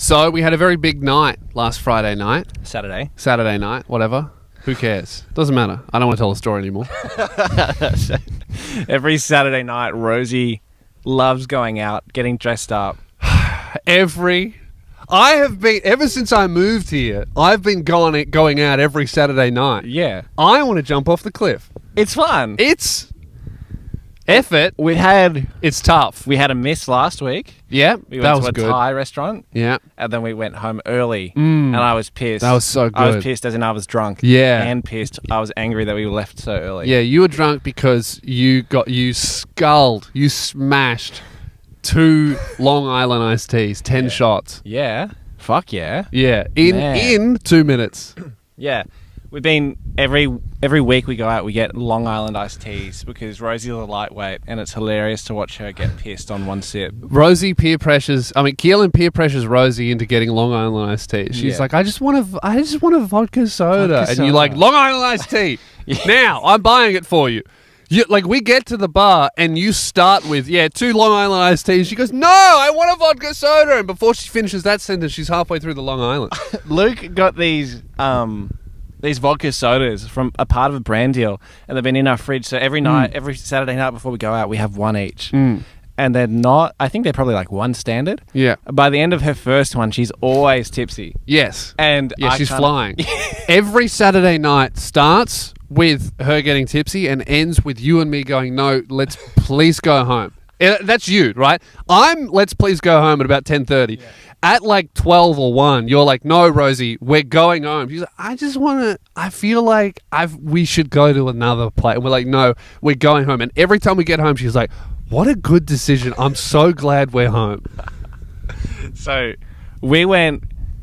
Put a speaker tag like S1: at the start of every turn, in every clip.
S1: So we had a very big night last Friday night. Saturday night, whatever. Who cares? Doesn't matter. I don't want to tell the story anymore.
S2: Every Saturday night, Rosie loves going out, getting dressed up.
S1: I have been, ever since I moved here, I've been going out every Saturday night.
S2: Yeah.
S1: I want to jump off the cliff.
S2: It's fun.
S1: It's effort. It's tough.
S2: We had a miss last week.
S1: Yeah,
S2: We
S1: that
S2: went
S1: was
S2: to a
S1: good.
S2: Thai restaurant.
S1: Yeah.
S2: And then we went home early. And I was pissed.
S1: That was so
S2: I was
S1: good.
S2: pissed as in I was drunk.
S1: Yeah.
S2: And pissed. I was angry that we left so early.
S1: Yeah, you were drunk because you smashed 2 Long Island iced teas, 10 shots.
S2: Yeah. Fuck yeah.
S1: Yeah,
S2: Man.
S1: in 2 minutes.
S2: Yeah. We've been every week we go out, we get Long Island iced teas because Rosie's a lightweight and it's hilarious to watch her get pissed on one sip.
S1: Keelan peer pressures Rosie into getting Long Island iced tea. She's like, I just want a vodka soda. And you're like, Long Island iced tea. Now, I'm buying it for you. We get to the bar and you start with, 2 Long Island iced teas. She goes, no, I want a vodka soda. And before she finishes that sentence, she's halfway through the Long Island.
S2: Luke got these vodka sodas from a part of a brand deal, and they've been in our fridge. So every night, every Saturday night before we go out, we have one each. And they're not, I think they're probably like one standard.
S1: Yeah.
S2: By the end of her first one, she's always tipsy.
S1: Yes.
S2: And
S1: she's flying. Every Saturday night starts with her getting tipsy and ends with you and me going, no, let's please go home. That's you, right? Let's please go home at about 10:30. Yeah. At like 12 or 1, you're like, no, Rosie, we're going home. She's like, I feel like we should go to another place. And we're like, no, we're going home. And every time we get home, she's like, what a good decision. I'm so glad we're home.
S2: So we're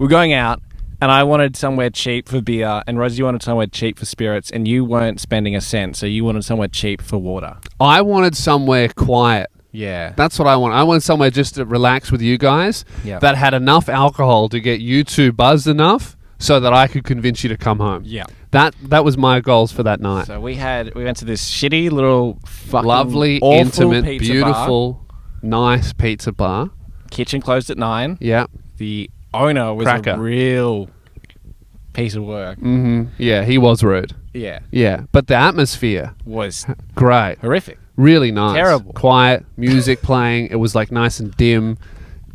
S2: going out, and I wanted somewhere cheap for beer, and Rosie wanted somewhere cheap for spirits, and you weren't spending a cent, so you wanted somewhere cheap for water.
S1: I wanted somewhere quiet.
S2: Yeah.
S1: That's what I want. I want somewhere just to relax with you guys that had enough alcohol to get you two buzzed enough so that I could convince you to come home.
S2: Yeah.
S1: That was my goals for that night.
S2: So we went to this shitty little fucking
S1: lovely,
S2: awful
S1: intimate,
S2: pizza
S1: beautiful,
S2: bar.
S1: Nice pizza bar.
S2: Kitchen closed at 9.
S1: Yeah.
S2: The owner was
S1: Cracker.
S2: a real piece of work.
S1: Mm-hmm. Yeah, he was rude.
S2: Yeah.
S1: Yeah, but the atmosphere
S2: was
S1: great.
S2: Horrific.
S1: Really nice.
S2: Terrible.
S1: Quiet, music playing. It was like nice and dim,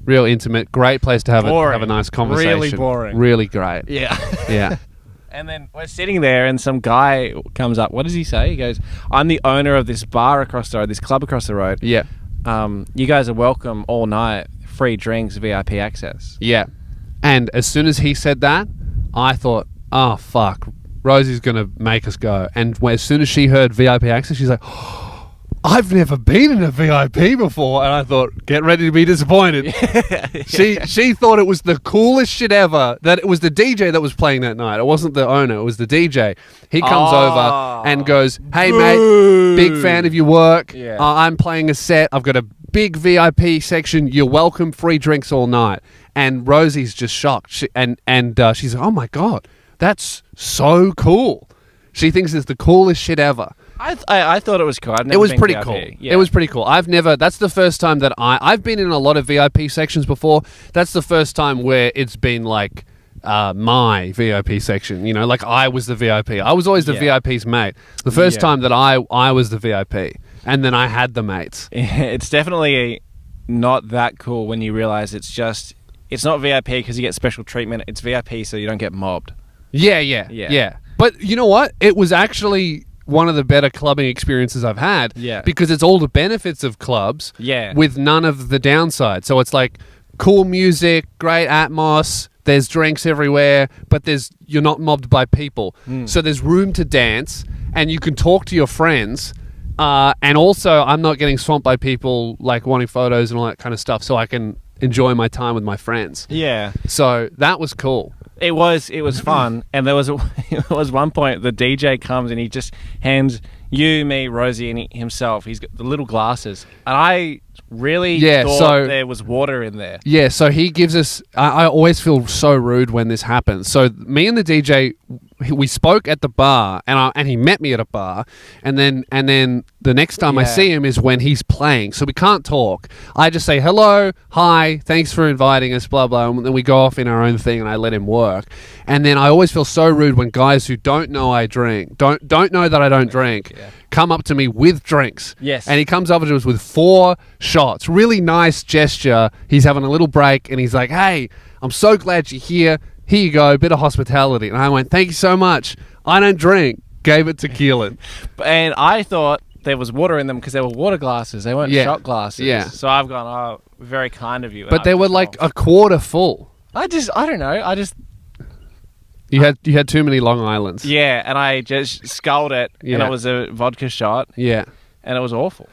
S1: real intimate. Great place to have a nice conversation.
S2: Really boring.
S1: Really great.
S2: Yeah.
S1: Yeah.
S2: And then we're sitting there and some guy comes up. What does he say? He goes, I'm the owner of this bar across the road, this club across the road.
S1: Yeah.
S2: You guys are welcome all night. Free drinks, VIP access.
S1: Yeah. And as soon as he said that, I thought, oh, fuck. Rosie's going to make us go. And as soon as she heard VIP access, she's like, oh, I've never been in a VIP before. And I thought, get ready to be disappointed. She thought it was the coolest shit ever, that it was the DJ that was playing that night. It wasn't the owner, it was the DJ. He comes over and goes, hey, mate, big fan of your work.
S2: Yeah.
S1: I'm playing a set. I've got a big VIP section. You're welcome. Free drinks all night. And Rosie's just shocked. She's like, oh, my God, that's so cool. She thinks it's the coolest shit ever.
S2: I thought it was cool.
S1: It was pretty
S2: VIP.
S1: cool.
S2: Yeah.
S1: It was pretty cool. That's the first time that I've been in a lot of VIP sections before. That's the first time where it's been like my VIP section. You know, like I was the VIP. I was always the VIP's mate. The first time that I was the VIP, and then I had the mates.
S2: It's definitely not that cool when you realize it's not VIP because you get special treatment. It's VIP so you don't get mobbed.
S1: Yeah. But you know what? It was actually one of the better clubbing experiences I've had.
S2: Yeah.
S1: Because it's all the benefits of clubs.
S2: Yeah.
S1: With none of the downside. So it's like cool music, great atmos. There's drinks everywhere, but you're not mobbed by people. So there's room to dance, and you can talk to your friends. And also, I'm not getting swamped by people like wanting photos and all that kind of stuff. So I can enjoy my time with my friends.
S2: Yeah.
S1: So that was cool.
S2: It was fun, and there was one point the DJ comes and he just hands you, me, Rosie, and himself. He's got the little glasses, and I really thought there was water in there.
S1: Yeah, so he gives us. I always feel so rude when this happens. So me and the DJ, we spoke at the bar, and he met me at a bar, and then the next time I see him is when he's playing, so we can't talk. I just say hello, hi, thanks for inviting us, blah blah, and then we go off in our own thing, and I let him work. And then I always feel so rude when guys who don't know I drink, don't know that I don't drink, come up to me with drinks.
S2: Yes.
S1: And he comes up to us with 4 shots. Really nice gesture. He's having a little break, and he's like, "Hey, I'm so glad you're here. Here you go, a bit of hospitality." And I went, "Thank you so much. I don't drink." Gave it to Keelan.
S2: And I thought there was water in them because they were water glasses. They weren't shot glasses.
S1: Yeah.
S2: So I've gone, oh, very kind of you.
S1: But they were like a quarter full.
S2: I don't know.
S1: You had too many Long Islands.
S2: Yeah, and I just sculled it, and it was a vodka shot.
S1: Yeah.
S2: And it was awful.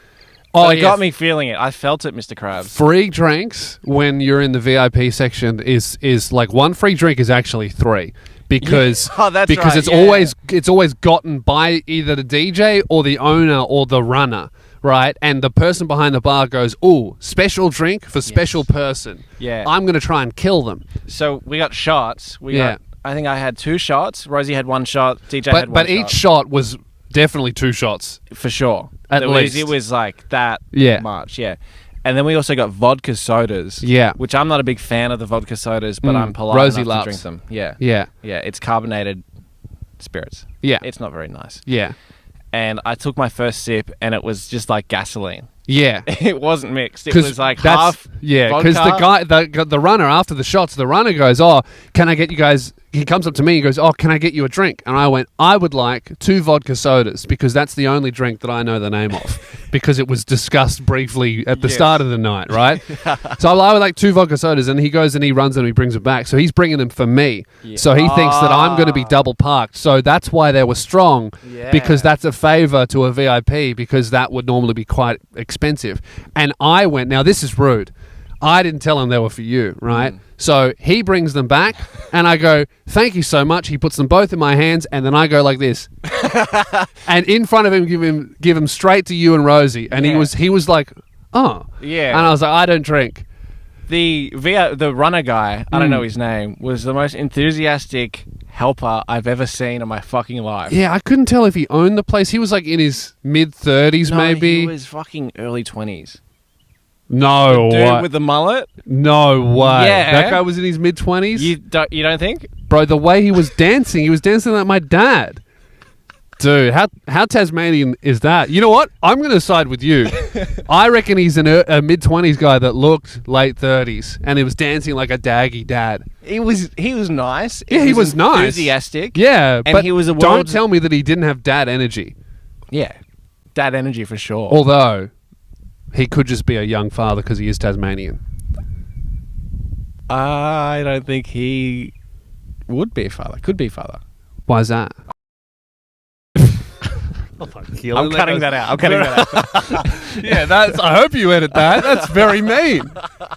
S1: Oh,
S2: it got me feeling it. I felt it, Mr. Krabs.
S1: Free drinks when you're in the VIP section is like 1 free drink is actually 3. Because it's always gotten by either the DJ or the owner or the runner, right? And the person behind the bar goes, "Ooh, special drink for special person."
S2: Yeah,
S1: I'm gonna try and kill them.
S2: So we got shots. I think I had 2 shots. Rosie had 1 shot. DJ had 1 shot.
S1: But each shot was definitely 2 shots
S2: for sure.
S1: At least
S2: it was like that much. Yeah. And then we also got vodka sodas.
S1: Yeah.
S2: Which I'm not a big fan of the vodka sodas, but I'm polite
S1: Rosie
S2: enough
S1: loves.
S2: to drink them. Yeah.
S1: Yeah.
S2: Yeah. It's carbonated spirits.
S1: Yeah.
S2: It's not very nice.
S1: Yeah.
S2: And I took my first sip, and it was just like gasoline.
S1: Yeah.
S2: It wasn't mixed. It was like half.
S1: Yeah, because the runner, after the shots, the runner goes, "Oh, can I get you guys..." He comes up to me and goes, "Oh, can I get you a drink?" And I went, "I would like 2 vodka sodas because that's the only drink that I know the name of because it was discussed briefly at the start of the night, right?" So I would like 2 vodka sodas, and he goes and he runs and he brings them back. So he's bringing them for me. Yeah. So he thinks that I'm going to be double parked. So that's why they were strong because that's a favor to a VIP because that would normally be quite expensive. And I went, now this is rude. I didn't tell him they were for you, right? So he brings them back, and I go, "Thank you so much." He puts them both in my hands, and then I go like this, and in front of him, give him straight to you and Rosie, and he was like, "Oh, yeah," and I was like, "I don't drink."
S2: The runner guy, I don't know his name, was the most enthusiastic helper I've ever seen in my fucking life.
S1: Yeah, I couldn't tell if he owned the place. He was like in his mid-30s, maybe.
S2: He was fucking early 20s.
S1: No,
S2: the dude with the mullet?
S1: No way.
S2: Yeah.
S1: That guy was in his mid-20s?
S2: You don't think?
S1: Bro, the way he was dancing like my dad. Dude, how Tasmanian is that? You know what? I'm going to side with you. I reckon he's a mid-20s guy that looked late 30s, and he was dancing like a daggy dad.
S2: He was nice.
S1: Yeah, he was nice.
S2: Enthusiastic.
S1: Yeah,
S2: and
S1: but
S2: he was
S1: don't tell me that he didn't have dad energy.
S2: Yeah, dad energy for sure.
S1: Although... he could just be a young father because he is Tasmanian.
S2: I don't think he would be a father. Could be a father.
S1: Why is that?
S2: I'm cutting that out.
S1: Yeah, I hope you edit that. That's very mean.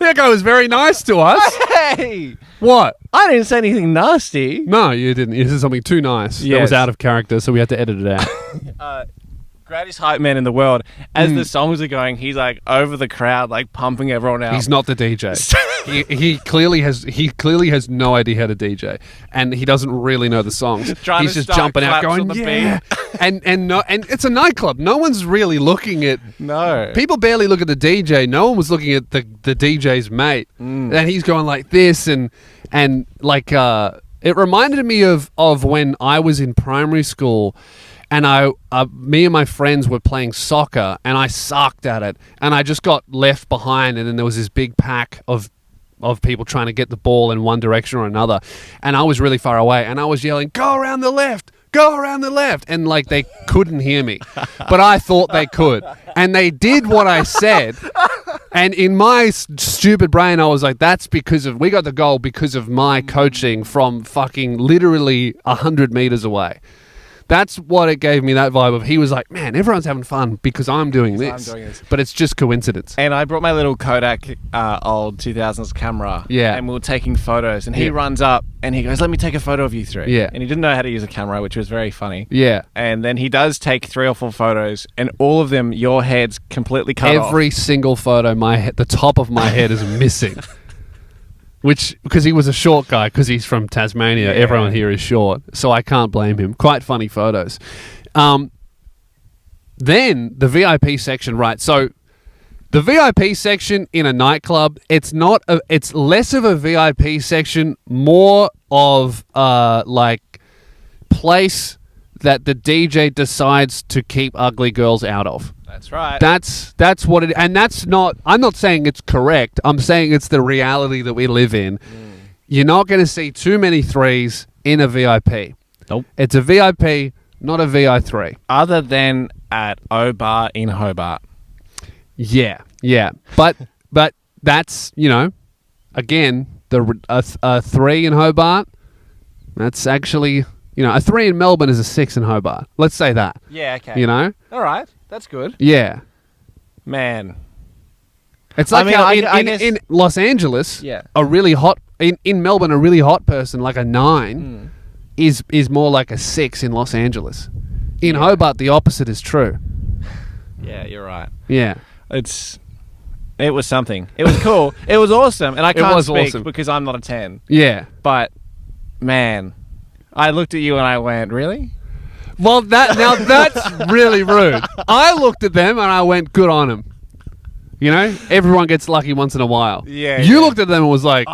S1: That guy was very nice to us.
S2: Hey!
S1: What?
S2: I didn't say anything nasty.
S1: No, you didn't. You said something too nice. Yes. That was out of character, so we had to edit it out.
S2: Greatest hype man in the world. As the songs are going, he's like over the crowd, like pumping everyone out.
S1: He's not the DJ. he clearly has no idea how to DJ, and he doesn't really know the songs. He's just jumping out, going yeah, and it's a nightclub. No one's really looking at.
S2: No,
S1: people barely look at the DJ. No one was looking at the DJ's mate, and he's going like this and like it reminded me of when I was in primary school. And me and my friends were playing soccer, and I sucked at it, and I just got left behind, and then there was this big pack of people trying to get the ball in one direction or another, and I was really far away, and I was yelling, "Go around the left! Go around the left!" And like they couldn't hear me, but I thought they could, and they did what I said. And in my stupid brain, I was like, "That's because we got the goal because of my coaching from fucking literally 100 meters away." That's what it gave me, that vibe of he was like, "Man, everyone's having fun because I'm doing this." But it's just coincidence.
S2: And I brought my little Kodak old 2000s camera.
S1: Yeah.
S2: And we were taking photos. And he runs up and he goes, "Let me take a photo of you three."
S1: Yeah.
S2: And he didn't know how to use a camera, which was very funny.
S1: Yeah.
S2: And then he does take 3 or 4 photos, and all of them, your head's completely cut off.
S1: Every single photo, the top of my head is missing. because he was a short guy, because he's from Tasmania. Yeah. Everyone here is short, so I can't blame him. Quite funny photos. Then the VIP section, right? So the VIP section in a nightclub, it's less of a VIP section, more of like place that the DJ decides to keep ugly girls out of.
S2: That's right.
S1: That's what it, and that's not, I'm not saying it's correct. I'm saying it's the reality that we live in. You're not going to see too many threes in a VIP.
S2: Nope.
S1: It's a VIP, not a VI3.
S2: Other than at Hobart in Hobart.
S1: Yeah. But that's, again, a 3 in Hobart, that's actually, a 3 in Melbourne is a 6 in Hobart. Let's say that.
S2: Yeah, okay. All right. That's good.
S1: Yeah.
S2: Man.
S1: It's like in Los Angeles,
S2: yeah,
S1: a really hot, in Melbourne, a really hot person, like a 9, is more like a 6 in Los Angeles. In Hobart, the opposite is true.
S2: Yeah, you're right.
S1: Yeah.
S2: It was something. It was cool. It was awesome. And I can't speak because I'm not a 10.
S1: Yeah.
S2: But, man, I looked at you and I went, really?
S1: Well, that's really rude. I looked at them and I went, good on them. Everyone gets lucky once in a while.
S2: Yeah.
S1: You looked at them and was like,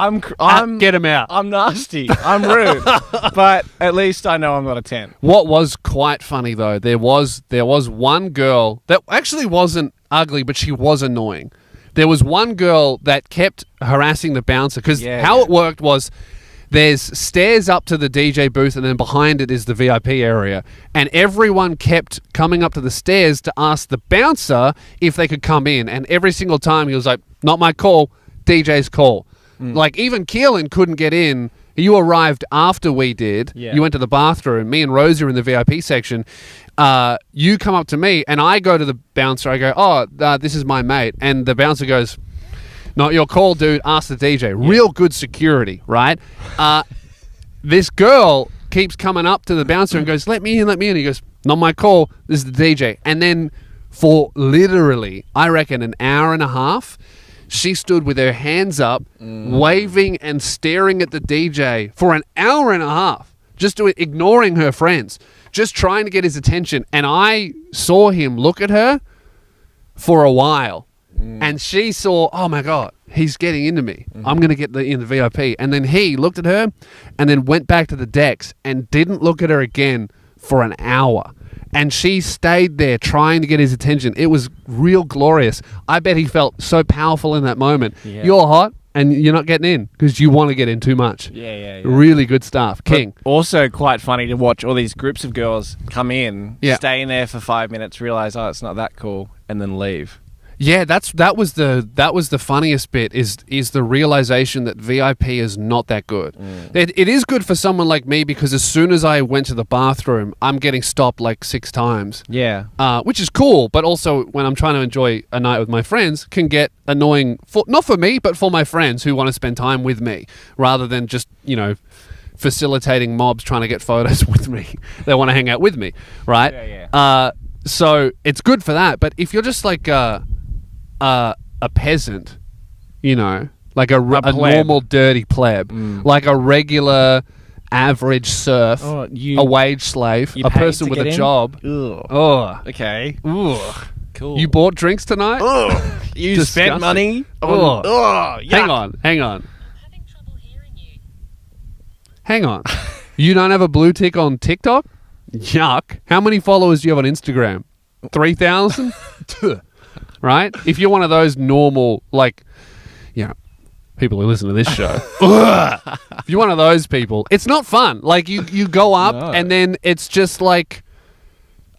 S1: get him out.
S2: I'm nasty. I'm rude. But at least I know I'm not a 10.
S1: What was quite funny, though, there was one girl that actually wasn't ugly, but she was annoying. There was one girl that kept harassing the bouncer because how it worked was there's stairs up to the DJ booth and then behind it is the VIP area. And everyone kept coming up to the stairs to ask the bouncer if they could come in. And every single time he was like, not my call, DJ's call. Like even Keelan couldn't get in. You arrived after we did. Yeah. You went to the bathroom. Me and Rosie are in the VIP section. You come up to me and I go to the bouncer. I go, this is my mate. And the bouncer goes, not your call, dude. Ask the DJ. Yeah. Real good security, right? This girl keeps coming up to the bouncer and goes, let me in. He goes, not my call. This is the DJ. And then for literally, I reckon, an hour and a half, she stood with her hands up, waving and staring at the DJ for an hour and a half, just ignoring her friends, just trying to get his attention. And I saw him look at her for a while. And she saw, oh my God, he's getting into me. I'm going to get in the VIP. And then he looked at her and then went back to the decks and didn't look at her again for an hour. And she stayed there trying to get his attention. It was real glorious. I bet he felt so powerful in that moment. Yeah. You're hot and you're not getting in because you want to get in too much.
S2: Yeah.
S1: Really good stuff. King.
S2: But also quite funny to watch all these groups of girls come in, stay in there for 5 minutes, realize, it's not that cool, and then leave.
S1: Yeah, that was the funniest bit is the realization that VIP is not that good. It is good for someone like me because as soon as I went to the bathroom, I'm getting stopped like 6 times.
S2: Yeah.
S1: Which is cool, but also when I'm trying to enjoy a night with my friends, can get annoying not for me, but for my friends who want to spend time with me rather than just, facilitating mobs trying to get photos with me. They want to hang out with me, right?
S2: Yeah.
S1: So it's good for that, but if you're just like a peasant, like a normal dirty pleb, like a regular average serf, a wage slave, a person with a job.
S2: Ugh.
S1: Oh,
S2: okay.
S1: Ugh.
S2: Cool.
S1: You bought drinks tonight?
S2: Ugh. You spent money?
S1: Hang on.
S3: I'm having trouble hearing you.
S1: Hang on. You don't have a blue tick on TikTok? Yuck. How many followers do you have on Instagram? 3,000? Right? If you're one of those normal, people who listen to this show, if you're one of those people, it's not fun. Like you go up and then it's just like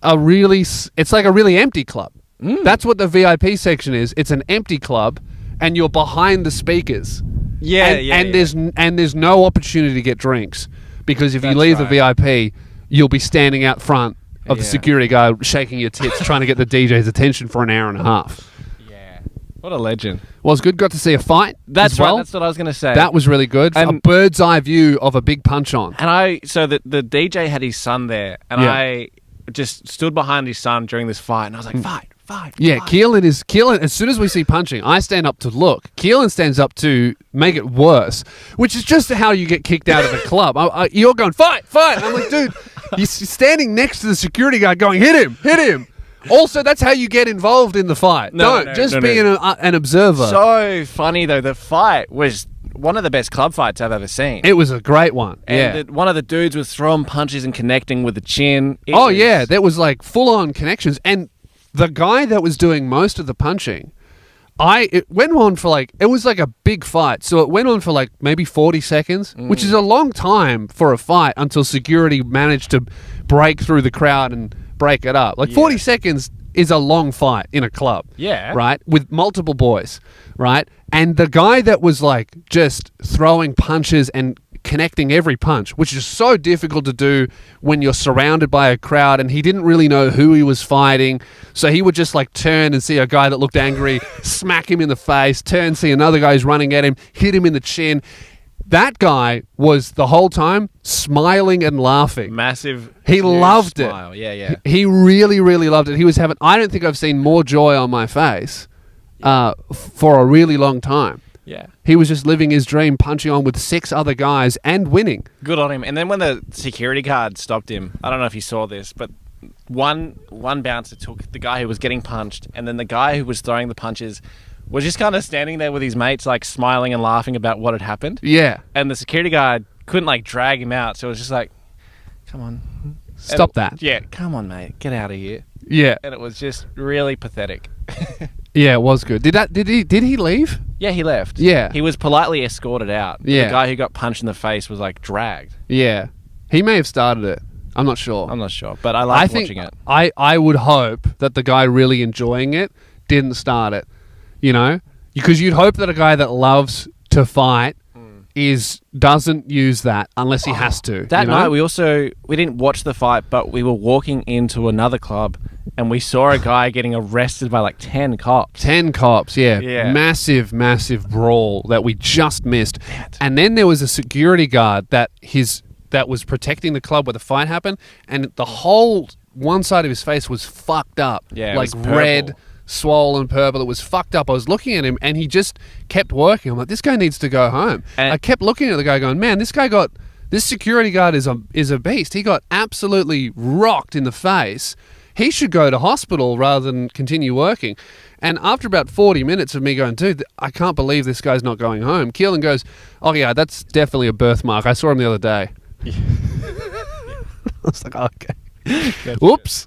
S1: it's like a really empty club. That's what the VIP section is. It's an empty club and you're behind the speakers. And there's no opportunity to get drinks because if you leave the VIP, you'll be standing out front of the security guard shaking your tits trying to get the DJ's attention for an hour and a half.
S2: Yeah. What a legend.
S1: Was good. Got to see a fight.
S2: That's
S1: right. Well.
S2: That's what I was going to say.
S1: That was really good. A bird's eye view of a big punch on.
S2: And the DJ had his son there and I just stood behind his son during this fight and I was like,
S1: Yeah, Keelan, as soon as we see punching, I stand up to look. Keelan stands up to make it worse, which is just how you get kicked out of a club. You're going, fight! And I'm like, dude, he's standing next to the security guard going, hit him. Also, that's how you get involved in the fight. Don't just be an observer.
S2: So funny, though. The fight was one of the best club fights I've ever seen.
S1: It was a great one.
S2: And one of the dudes was throwing punches and connecting with the chin.
S1: There was like full-on connections. And the guy that was doing most of the punching, it went on for like, it was like a big fight. So it went on for like maybe 40 seconds, which is a long time for a fight until security managed to break through the crowd and break it up. Like 40 seconds is a long fight in a club.
S2: Yeah.
S1: Right? With multiple boys. Right? And the guy that was like just throwing punches and connecting every punch, which is so difficult to do when you're surrounded by a crowd, and he didn't really know who he was fighting, so he would just like turn and see a guy that looked angry, smack him in the face, turn, see another guy who's running at him, hit him in the chin. That guy was the whole time smiling and laughing.
S2: Massive.
S1: He loved
S2: smile.
S1: it.
S2: Yeah.
S1: He really, really loved it. He was having, I don't think I've seen more joy on my face for a really long time.
S2: Yeah.
S1: He was just living his dream, punching on with 6 other guys and winning.
S2: Good on him. And then when the security guard stopped him, I don't know if you saw this, but one bouncer took the guy who was getting punched, and then the guy who was throwing the punches was just kind of standing there with his mates, like smiling and laughing about what had happened.
S1: Yeah.
S2: And the security guard couldn't like drag him out, so it was just like, come on.
S1: Stop that.
S2: Yeah, come on, mate. Get out of here.
S1: Yeah.
S2: And it was just really pathetic.
S1: Yeah, it was good. Did he leave?
S2: Yeah, he left.
S1: Yeah.
S2: He was politely escorted out.
S1: Yeah.
S2: The guy who got punched in the face was like dragged.
S1: Yeah. He may have started it. I'm not sure.
S2: But I liked watching it.
S1: I would hope that the guy really enjoying it didn't start it. You know? Because you'd hope that a guy that loves to fight doesn't use that unless he has to.
S2: That night we didn't watch the fight, but we were walking into another club and we saw a guy getting arrested by like 10 cops.
S1: 10 cops, yeah. Massive brawl that we just missed. And then there was a security guard that was protecting the club where the fight happened, and the whole one side of his face was fucked up.
S2: Yeah,
S1: like red, swollen, purple. It was fucked up. I was looking at him and he just kept working. I'm like, this guy needs to go home. And I kept looking at the guy going, man, this security guard is a beast. He got absolutely rocked in the face. He should go to hospital rather than continue working. And after about 40 minutes of me going, dude, I can't believe this guy's not going home, Keelan goes, oh yeah, that's definitely a birthmark. I saw him the other day. I was like, okay. Whoops.